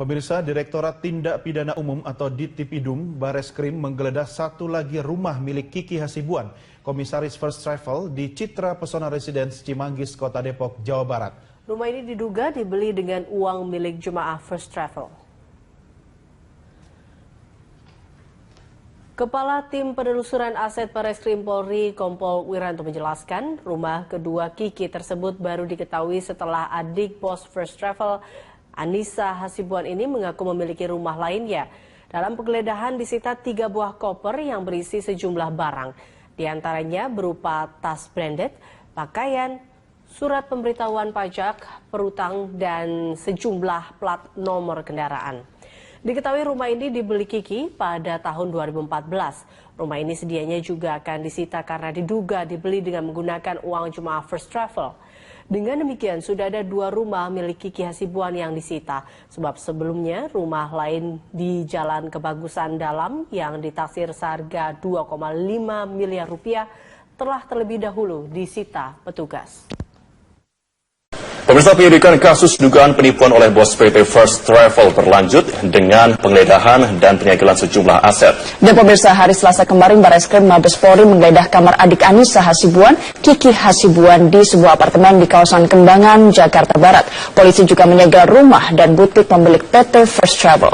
Pemirsa, Direktorat Tindak Pidana Umum atau Ditipidum Bareskrim menggeledah satu lagi rumah milik Kiki Hasibuan, Komisaris First Travel di Citra Pesona Residence Cimanggis, Kota Depok, Jawa Barat. Rumah ini diduga dibeli dengan uang milik jemaah First Travel. Kepala Tim Penelusuran Aset Bareskrim Polri, Kompol Wiranto menjelaskan, rumah kedua Kiki tersebut baru diketahui setelah adik bos First Travel, Anissa Hasibuan ini mengaku memiliki rumah lainnya. Dalam penggeledahan disita 3 buah koper yang berisi sejumlah barang. Di antaranya berupa tas branded, pakaian, surat pemberitahuan pajak, perutang, dan sejumlah plat nomor kendaraan. Diketahui rumah ini dibeli Kiki pada tahun 2014. Rumah ini sedianya juga akan disita karena diduga dibeli dengan menggunakan uang jemaah First Travel. Dengan demikian, sudah ada 2 rumah milik Kiki Hasibuan yang disita. Sebab sebelumnya rumah lain di Jalan Kebagusan Dalam yang ditaksir seharga 2,5 miliar rupiah telah terlebih dahulu disita petugas. Pemirsa, penyidikan kasus dugaan penipuan oleh bos PT First Travel berlanjut dengan penggeledahan dan penyegelan sejumlah aset. Dan pemirsa, hari Selasa kemarin Bareskrim Mabes Polri menggeledah kamar adik Anissa Hasibuan, Kiki Hasibuan di sebuah apartemen di kawasan Kembangan, Jakarta Barat. Polisi juga menyegel rumah dan butik pemilik PT First Travel.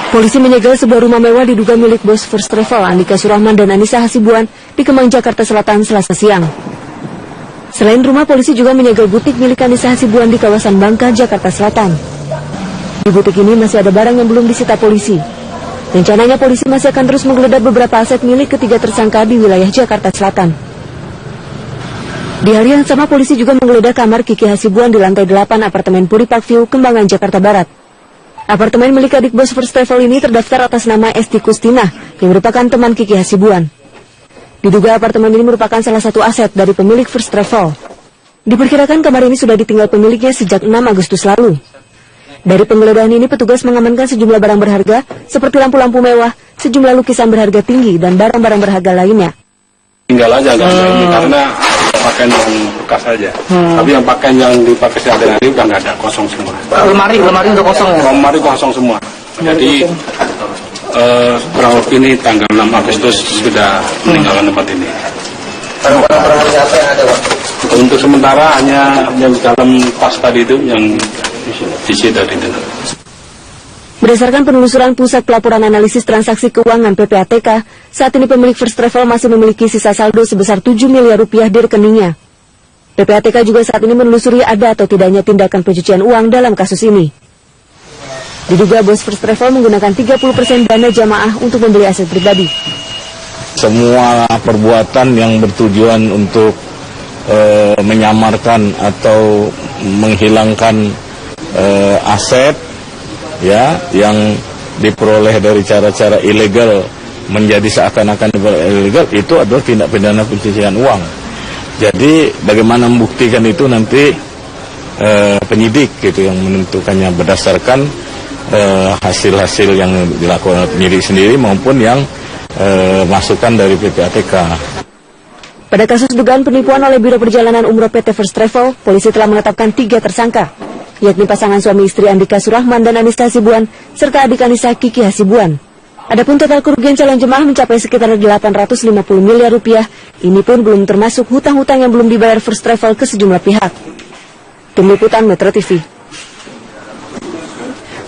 Polisi menyegel sebuah rumah mewah diduga milik bos First Travel Andika Surahman dan Anissa Hasibuan di Kemang, Jakarta Selatan, Selasa siang. Selain rumah, polisi juga menyegel butik milik Anissa Hasibuan di kawasan Bangka, Jakarta Selatan. Di butik ini masih ada barang yang belum disita polisi. Rencananya polisi masih akan terus menggeledah beberapa aset milik ketiga tersangka di wilayah Jakarta Selatan. Di hari yang sama, polisi juga menggeledah kamar Kiki Hasibuan di lantai 8 apartemen Puri Park View, Kembangan, Jakarta Barat. Apartemen milik adik bos First Travel ini terdaftar atas nama Esti Kustina, yang merupakan teman Kiki Hasibuan. Diduga apartemen ini merupakan salah satu aset dari pemilik First Travel. Diperkirakan kamar ini sudah ditinggal pemiliknya sejak 6 Agustus lalu. Dari penggeledahan ini, petugas mengamankan sejumlah barang berharga, seperti lampu-lampu mewah, sejumlah lukisan berharga tinggi, dan barang-barang berharga lainnya. Tinggal aja ini karena pakaian yang bekas saja. Tapi yang pakaian yang dipakai sehari-hari udah nggak ada, kosong semua. Lemari udah kosong ya? Lemari kosong semua. Jadi kurang lebih ini tanggal 6 Agustus sudah meninggalkan tempat ini. Barang-barang siapa yang ada, Pak? Untuk sementara hanya yang di dalam tas tadi itu yang disita itu. Berdasarkan penelusuran Pusat Pelaporan Analisis Transaksi Keuangan PPATK, saat ini pemilik First Travel masih memiliki sisa saldo sebesar 7 miliar rupiah di rekeningnya. PPATK juga saat ini menelusuri ada atau tidaknya tindakan pencucian uang dalam kasus ini. Diduga bos First Travel menggunakan 30% dana jamaah untuk membeli aset pribadi. Semua perbuatan yang bertujuan untuk menyamarkan atau menghilangkan aset ya yang diperoleh dari cara-cara ilegal menjadi seakan-akan ilegal, itu adalah tindak pidana pencucian uang. Jadi bagaimana membuktikan itu nanti penyidik gitu yang menentukannya berdasarkan hasil-hasil yang dilakukan oleh penyidik sendiri maupun yang masukan dari PPATK. Pada kasus dugaan penipuan oleh Biro Perjalanan Umroh PT First Travel, polisi telah menetapkan 3 tersangka, yakni pasangan suami istri Andika Surahman dan Anissa Hasibuan, serta adik Anissa Kiki Hasibuan. Adapun total kerugian calon jemaah mencapai sekitar 850 miliar rupiah. Ini pun belum termasuk hutang-hutang yang belum dibayar First Travel ke sejumlah pihak. Tim Liputan Metro TV.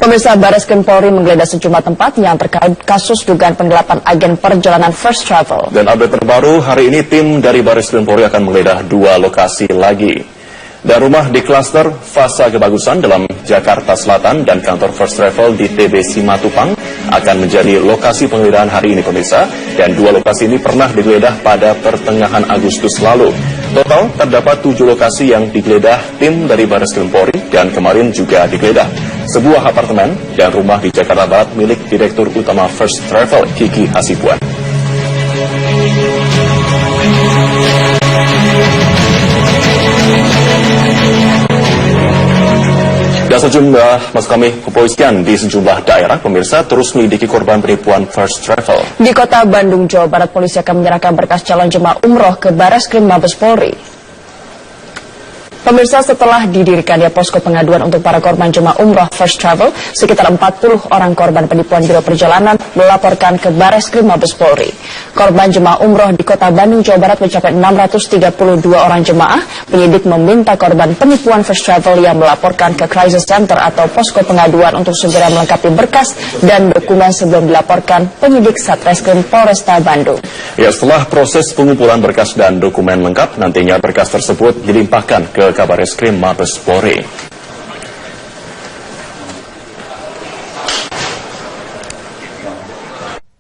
Pemirsa, Bareskrim Polri menggeledah sejumlah tempat yang terkait kasus dugaan penggelapan agen perjalanan First Travel. Dan update terbaru, hari ini tim dari Bareskrim Polri akan menggeledah 2 lokasi lagi. Dan rumah di klaster Fasa Kebagusan dalam Jakarta Selatan dan kantor First Travel di TB Simatupang akan menjadi lokasi penggeledahan hari ini, pemirsa. Dan 2 lokasi ini pernah digeledah pada pertengahan Agustus lalu. Total terdapat 7 lokasi yang digeledah tim dari Bareskrim Polri dan kemarin juga digeledah sebuah apartemen dan rumah di Jakarta Barat milik Direktur Utama First Travel Kiki Hasibuan. Dan sejumlah maksud kami kepolisian di sejumlah daerah, pemirsa, terus melidiki korban penipuan First Travel. Di kota Bandung, Jawa Barat, polisi akan menyerahkan berkas calon jemaah umroh ke Bareskrim Mabes Polri. Pemirsa, setelah didirikannya posko pengaduan untuk para korban jemaah umroh First Travel, sekitar 40 orang korban penipuan biro perjalanan melaporkan ke Bareskrim Mabes Polri. Korban jemaah umroh di Kota Bandung, Jawa Barat mencapai 632 orang jemaah. Penyidik meminta korban penipuan First Travel yang melaporkan ke Crisis Center atau posko pengaduan untuk segera melengkapi berkas dan dokumen sebelum dilaporkan penyidik Satreskrim Polresta Bandung. Ya, setelah proses pengumpulan berkas dan dokumen lengkap, nantinya berkas tersebut dilimpahkan ke Kabareskrim Mabes Polri.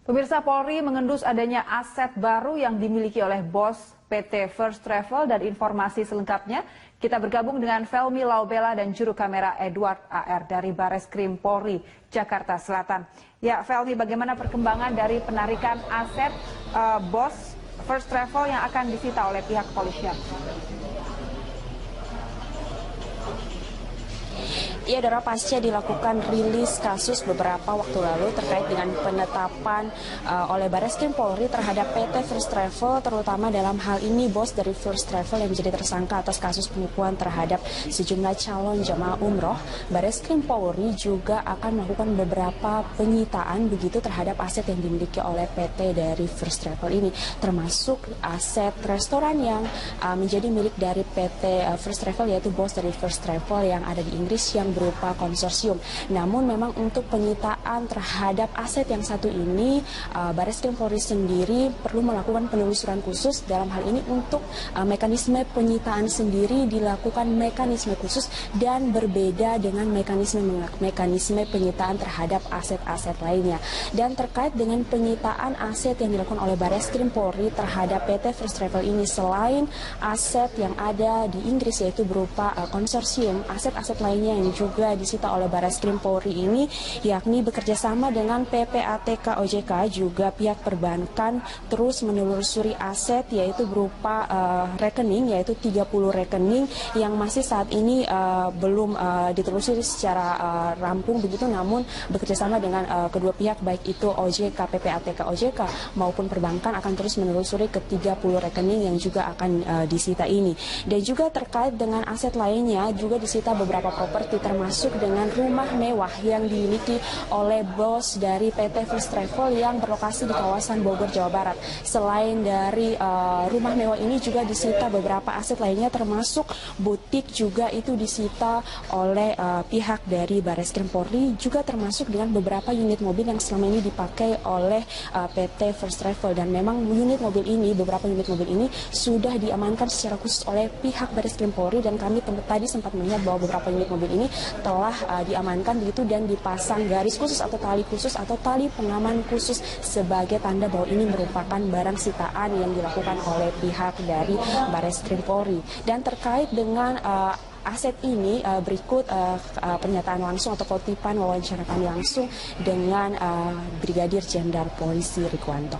Pemirsa, Polri mengendus adanya aset baru yang dimiliki oleh bos PT First Travel, dan informasi selengkapnya kita bergabung dengan Felmi Laubela dan juru kamera Edward AR dari Bareskrim Polri Jakarta Selatan. Ya, Felmi, bagaimana perkembangan dari penarikan aset bos First Travel yang akan disita oleh pihak kepolisian? Ya, Dora, pasca dilakukan rilis kasus beberapa waktu lalu terkait dengan penetapan oleh Bareskrim Polri terhadap PT First Travel, terutama dalam hal ini bos dari First Travel yang menjadi tersangka atas kasus penipuan terhadap sejumlah calon jemaah umroh. Bareskrim Polri juga akan melakukan beberapa penyitaan begitu terhadap aset yang dimiliki oleh PT dari First Travel ini, termasuk aset restoran yang menjadi milik dari PT First Travel, yaitu bos dari First Travel yang ada di Inggris yang berupa konsorsium. Namun memang untuk penyitaan terhadap aset yang satu ini, Bareskrim Polri sendiri perlu melakukan penelusuran khusus. Dalam hal ini untuk mekanisme penyitaan sendiri dilakukan mekanisme khusus dan berbeda dengan mekanisme penyitaan terhadap aset-aset lainnya. Dan terkait dengan penyitaan aset yang dilakukan oleh Bareskrim Polri terhadap PT First Travel ini, selain aset yang ada di Inggris yaitu berupa konsorsium, aset-aset lainnya yang juga disita oleh Bareskrim Polri ini yakni bekerja sama dengan PPATK OJK, juga pihak perbankan terus menelusuri aset yaitu berupa rekening, yaitu 30 rekening yang masih saat ini belum ditelusuri secara rampung begitu, namun bekerja sama dengan kedua pihak baik itu OJK, PPATK OJK maupun perbankan akan terus menelusuri ke 30 rekening yang juga akan disita ini. Dan juga terkait dengan aset lainnya juga disita beberapa properti, termasuk dengan rumah mewah yang dimiliki oleh bos dari PT First Travel yang berlokasi di kawasan Bogor, Jawa Barat. Selain dari rumah mewah ini juga disita beberapa aset lainnya, termasuk butik juga itu disita oleh pihak dari Bareskrim Polri, juga termasuk dengan beberapa unit mobil yang selama ini dipakai oleh PT First Travel. Dan memang beberapa unit mobil ini sudah diamankan secara khusus oleh pihak Bareskrim Polri, dan kami tadi sempat melihat bahwa beberapa unit mobil ini telah diamankan begitu dan dipasang garis khusus atau tali khusus atau tali pengaman khusus sebagai tanda bahwa ini merupakan barang sitaan yang dilakukan oleh pihak dari Bareskrim Polri. Dan terkait dengan aset ini berikut pernyataan langsung atau kutipan wawancara kami langsung dengan Brigadir Jenderal Polisi Rikwanto.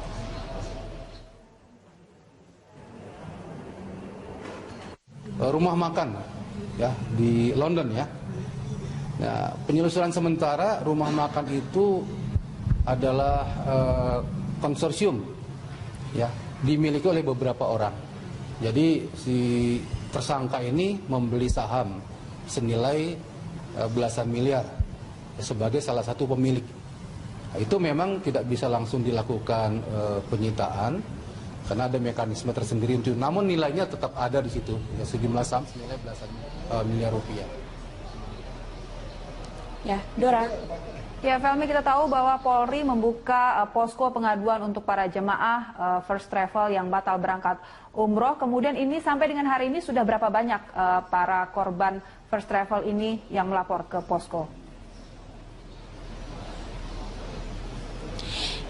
Rumah makan ya di London ya. Nah, penyelusuran sementara rumah makan itu adalah konsorsium ya, dimiliki oleh beberapa orang. Jadi si tersangka ini membeli saham senilai belasan miliar sebagai salah satu pemilik. Nah, itu memang tidak bisa langsung dilakukan penyitaan karena ada mekanisme tersendiri untuk, namun nilainya tetap ada di situ ya, sejumlah saham senilai belasan miliar rupiah. Ya, Dora. Ya, Felmi, kita tahu bahwa Polri membuka posko pengaduan untuk para jemaah First Travel yang batal berangkat umroh. Kemudian ini sampai dengan hari ini sudah berapa banyak para korban First Travel ini yang melapor ke posko?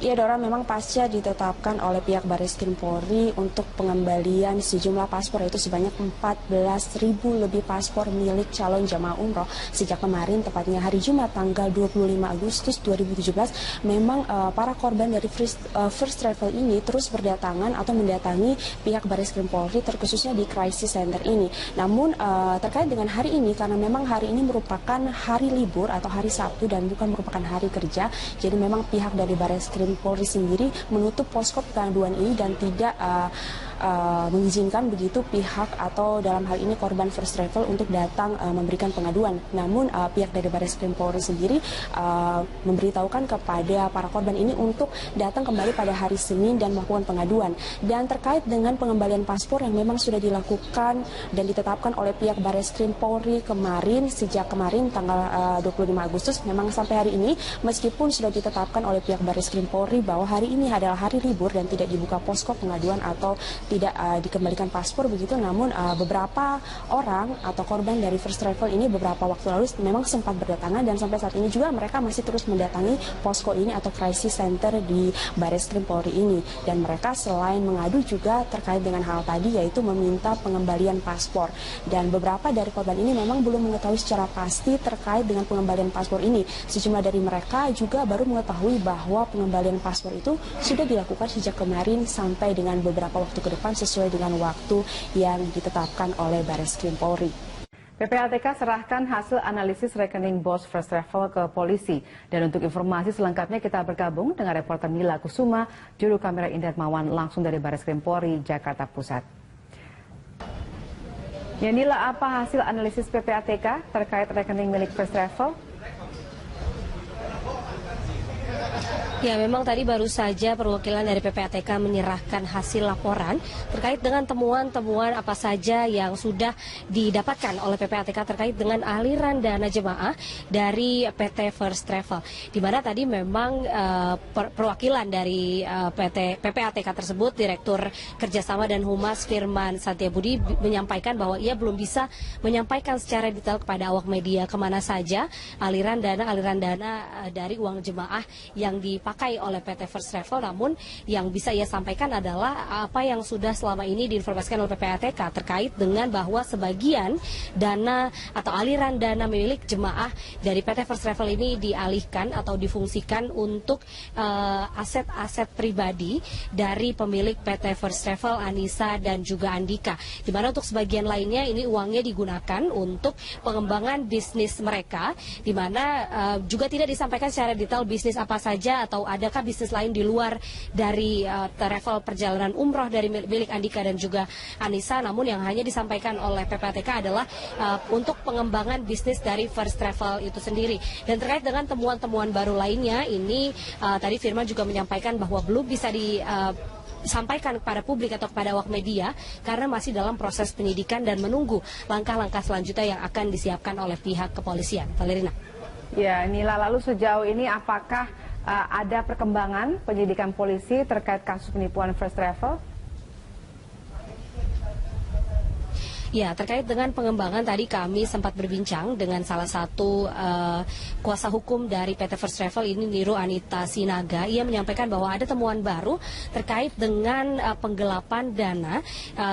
Ya, Dora, memang pasca ditetapkan oleh pihak Bareskrim Polri untuk pengembalian sejumlah paspor, yaitu sebanyak 14.000 lebih paspor milik calon jamaah umroh sejak kemarin, tepatnya hari Jumat tanggal 25 Agustus 2017. Memang para korban dari First Travel ini terus berdatangan atau mendatangi pihak Bareskrim Polri, terkhususnya di Crisis Center ini. Namun terkait dengan hari ini, karena memang hari ini merupakan hari libur atau hari Sabtu dan bukan merupakan hari kerja, jadi memang pihak dari Bareskrim Polri sendiri menutup posko pengaduan ini dan tidak mengizinkan begitu pihak atau dalam hal ini korban first travel untuk datang memberikan pengaduan. Namun pihak dari Bareskrim Polri sendiri memberitahukan kepada para korban ini untuk datang kembali pada hari Senin dan melakukan pengaduan. Dan terkait dengan pengembalian paspor yang memang sudah dilakukan dan ditetapkan oleh pihak Bareskrim Polri sejak kemarin tanggal 25 Agustus, memang sampai hari ini meskipun sudah ditetapkan oleh pihak Bareskrim Polri bahwa hari ini adalah hari libur dan tidak dibuka posko pengaduan atau tidak dikembalikan paspor begitu, namun beberapa orang atau korban dari first travel ini beberapa waktu lalu memang sempat berdatangan dan sampai saat ini juga mereka masih terus mendatangi posko ini atau crisis center di Bareskrim Polri ini, dan mereka selain mengadu juga terkait dengan hal tadi yaitu meminta pengembalian paspor. Dan beberapa dari korban ini memang belum mengetahui secara pasti terkait dengan pengembalian paspor ini. Sejumlah dari mereka juga baru mengetahui bahwa pengembalian paspor itu sudah dilakukan sejak kemarin sampai dengan beberapa waktu ke depan sesuai dengan waktu yang ditetapkan oleh Bareskrim Polri. PPATK serahkan hasil analisis rekening bos first travel ke polisi. Dan untuk informasi selengkapnya kita bergabung dengan reporter Nila Kusuma, juru kamera Indra Mawan langsung dari Bareskrim Polri, Jakarta Pusat. Ya Nila, apa hasil analisis PPATK terkait rekening milik first travel? Ya, memang tadi baru saja perwakilan dari PPATK menyerahkan hasil laporan terkait dengan temuan-temuan apa saja yang sudah didapatkan oleh PPATK terkait dengan aliran dana jemaah dari PT First Travel. Di mana tadi memang perwakilan dari PPATK tersebut, Direktur Kerjasama dan Humas Firman Setiabudi menyampaikan bahwa ia belum bisa menyampaikan secara detail kepada awak media kemana saja aliran dana dari uang jemaah yang dipakai oleh PT First Travel, namun yang bisa ia sampaikan adalah apa yang sudah selama ini diinformasikan oleh PPATK terkait dengan bahwa sebagian dana atau aliran dana milik jemaah dari PT First Travel ini dialihkan atau difungsikan untuk aset-aset pribadi dari pemilik PT First Travel, Anissa dan juga Andika. Di mana untuk sebagian lainnya ini uangnya digunakan untuk pengembangan bisnis mereka, di mana juga tidak disampaikan secara detail bisnis apa saja atau adakah bisnis lain di luar dari travel perjalanan umroh dari milik Andika dan juga Anissa. Namun yang hanya disampaikan oleh PPATK adalah untuk pengembangan bisnis dari First Travel itu sendiri. Dan terkait dengan temuan-temuan baru lainnya, ini tadi Firman juga menyampaikan bahwa belum bisa disampaikan kepada publik atau kepada awak media karena masih dalam proses penyidikan dan menunggu langkah-langkah selanjutnya yang akan disiapkan oleh pihak kepolisian. Valerina. Ya, Nila, lalu sejauh ini apakah ada perkembangan penyidikan polisi terkait kasus penipuan First Travel? Ya, terkait dengan pengembangan tadi kami sempat berbincang dengan salah satu kuasa hukum dari PT First Travel ini, Niro Anita Sinaga. Ia menyampaikan bahwa ada temuan baru terkait dengan penggelapan dana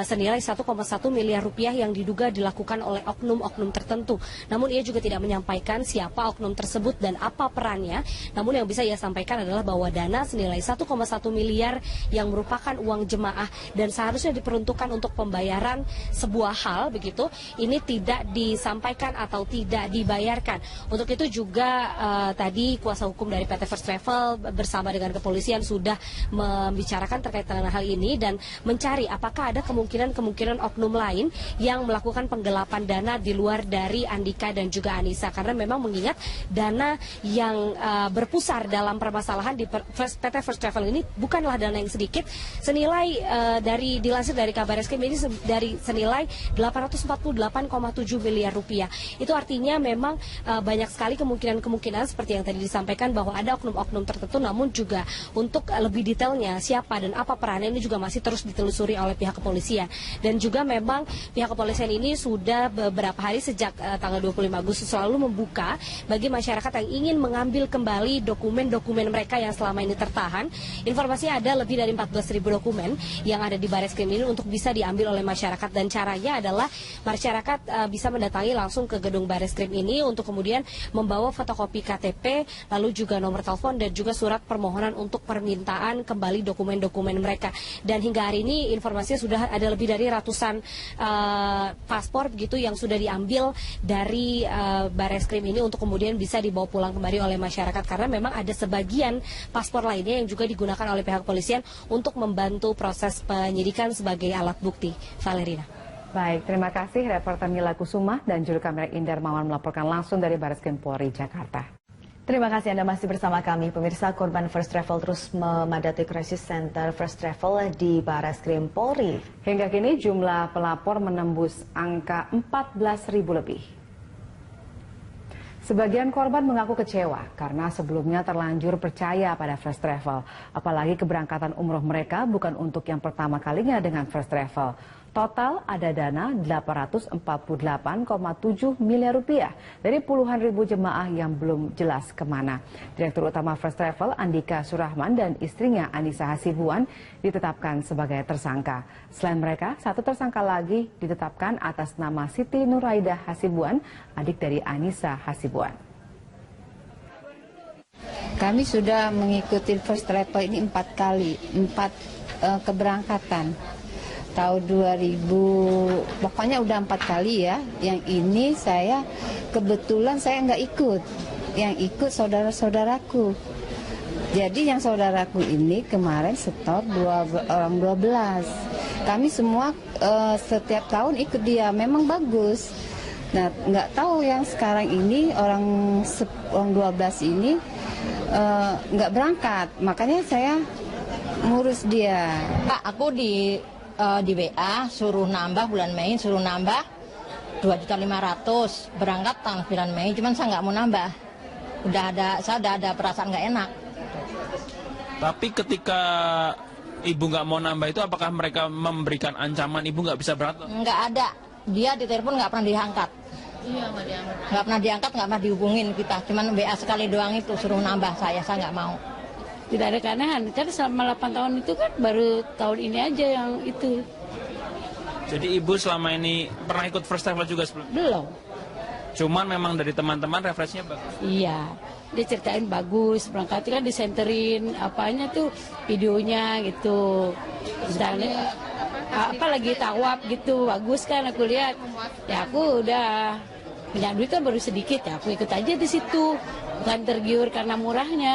senilai 1,1 miliar rupiah yang diduga dilakukan oleh oknum-oknum tertentu. Namun ia juga tidak menyampaikan siapa oknum tersebut dan apa perannya. Namun yang bisa ia sampaikan adalah bahwa dana senilai 1,1 miliar yang merupakan uang jemaah dan seharusnya diperuntukkan untuk pembayaran sebuah hal begitu, ini tidak disampaikan atau tidak dibayarkan. Untuk itu juga tadi kuasa hukum dari PT First Travel bersama dengan kepolisian sudah membicarakan terkait dengan hal ini dan mencari apakah ada kemungkinan oknum lain yang melakukan penggelapan dana di luar dari Andika dan juga Anissa, karena memang mengingat dana yang berpusar dalam permasalahan di PT First Travel ini bukanlah dana yang sedikit, senilai dilansir dari Kabareskrim ini dari senilai 848,7 miliar rupiah. Itu artinya memang banyak sekali kemungkinan seperti yang tadi disampaikan bahwa ada oknum-oknum tertentu, namun juga untuk lebih detailnya siapa dan apa perannya ini juga masih terus ditelusuri oleh pihak kepolisian. Dan juga memang pihak kepolisian ini sudah beberapa hari sejak tanggal 25 Agustus selalu membuka bagi masyarakat yang ingin mengambil kembali dokumen-dokumen mereka yang selama ini tertahan. Informasinya ada lebih dari 14.000 dokumen yang ada di Bareskrim ini untuk bisa diambil oleh masyarakat, dan caranya adalah masyarakat bisa mendatangi langsung ke gedung Bareskrim ini untuk kemudian membawa fotokopi KTP, lalu juga nomor telepon dan juga surat permohonan untuk permintaan kembali dokumen-dokumen mereka. Dan hingga hari ini informasinya sudah ada lebih dari ratusan paspor begitu yang sudah diambil dari Bareskrim ini untuk kemudian bisa dibawa pulang kembali oleh masyarakat, karena memang ada sebagian paspor lainnya yang juga digunakan oleh pihak kepolisian untuk membantu proses penyidikan sebagai alat bukti. Valerina. Baik, terima kasih reporter Mila Kusuma dan juru kamera Indar Mawan melaporkan langsung dari Bareskrim Polri Jakarta. Terima kasih Anda masih bersama kami. Pemirsa, korban First Travel terus memadati Crisis Center First Travel di Bareskrim Polri. Hingga kini jumlah pelapor menembus angka 14.000 lebih. Sebagian korban mengaku kecewa karena sebelumnya terlanjur percaya pada First Travel. Apalagi keberangkatan umroh mereka bukan untuk yang pertama kalinya dengan First Travel. Total ada dana 848,7 miliar rupiah dari puluhan ribu jemaah yang belum jelas kemana. Direktur Utama First Travel Andika Surahman dan istrinya Anissa Hasibuan ditetapkan sebagai tersangka. Selain mereka, satu tersangka lagi ditetapkan atas nama Siti Nuraidah Hasibuan, adik dari Anissa Hasibuan. Kami sudah mengikuti First Travel ini 4 kali, 4 keberangkatan. Tahun 2000, pokoknya udah 4 kali ya. Yang ini saya kebetulan saya nggak ikut. Yang ikut saudara-saudaraku. Jadi yang saudaraku ini kemarin setor orang 12. Kami semua setiap tahun ikut dia, memang bagus. Nah, nggak tahu yang sekarang ini orang 12 ini nggak berangkat. Makanya saya ngurus dia. Pak, aku di WA suruh nambah bulan Mei, suruh nambah 2.500.000 berangkat tanggal 9 Mei, cuman saya nggak mau nambah. Saya udah ada perasaan nggak enak. Tapi ketika ibu nggak mau nambah itu, apakah mereka memberikan ancaman ibu nggak bisa berangkat? Nggak ada, dia ditelepon nggak pernah diangkat. Iya, nggak diangkat. Nggak pernah diangkat, nggak pernah dihubungin kita, cuman WA sekali doang itu suruh nambah, saya nggak mau. Tidak ada keanehan, kan selama 8 tahun itu kan baru tahun ini aja yang itu. Jadi ibu selama ini pernah ikut First Travel juga sebelumnya? Belum. Cuman memang dari teman-teman referensinya bagus? Iya, dia ceritain bagus, berangkat kan disenterin apanya tuh videonya gitu. Misalnya apa lagi tawaf gitu, bagus kan aku lihat. Ya aku udah punya duit kan baru sedikit ya, aku ikut aja di situ. Bukan tergiur karena murahnya.